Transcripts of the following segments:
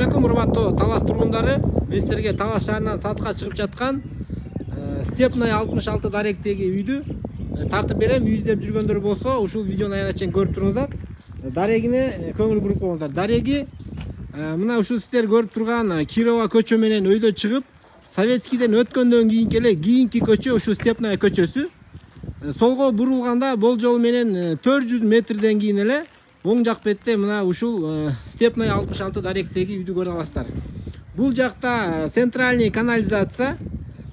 алейкум, урматтуу Талас тургундары. Мен силерге Талас шаарынан сатка чыгып жаткан Степная 66 даректеги үйдү тартып берем. Үй издеп жүргөндөр болсо, ушул видеону аягына чейин көрүп туруңуздар. Дарегине көңүл буруп коюңуздар. Дареги мына ушул сиздер көрүп турган Кирова көчө менен өйдө чыгып, Советскийден өткөндөн кийинки эле кийинки көчө ушул Степная көчөсү. Солго бурулганда болжол менен 400 метрден кийин эле оң жак бетте мына ушул Степная 66 даректеги үйдү көрө аласыздар. Бул жакта центральный канализация,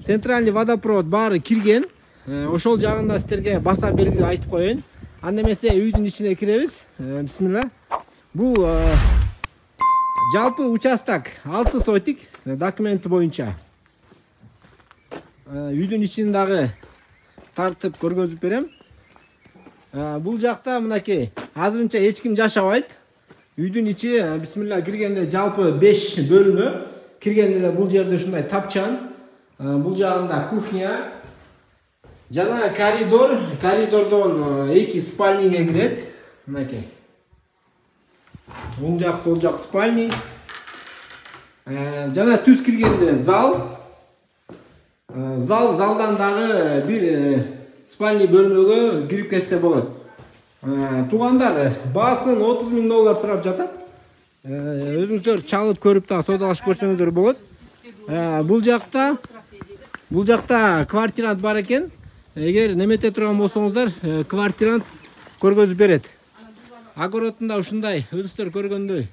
центральный водопровод баары кирген. Ошол жагында сиздерге баса белгилеп айтып коеюн. Анда эмесе үйдүн ичине киребиз. Бисмилла. Бул жалпы участок 6 сотик документи боюнча. Үйдүн ичин дагы тартып көргөзүп берем. Бул жакта мынакей азырынча эч ким жашабайт. Үйдүн ичи бисмилла киргенде жалпы 5 бөлмө. Киргенде эле бул жерде ушундай тапчан. Бул жагында кухня. Жана коридор. Коридордон 2 спальниге кирет. Мынакей. Оң жак, сол жак спальни. Жана түз киргенде зал. Залдан дагы бир спальни бөлмөгө кирип кетсе болот. Туугандар, баасын $30,000 сурап жатат. Өзүңүздөр чалып көрүп та содалашып көрсөңүздөр болот. Бул жакта квартирант бар экен. Эгер немете турган болсоңуздар, квартирант көргөзүп берет. Огородунда ушундай өзүңүздөр көргөндөй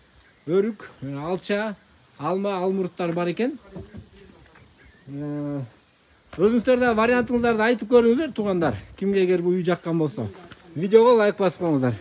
өрүк, алча, алма, алмурттар бар экен. Өзүңүздөр да вариантыңыздарды айтып көрүңүздөр туугандар. Кимге эгер бул үй жаккан болсо. Видеого лайк басып коюңуздар.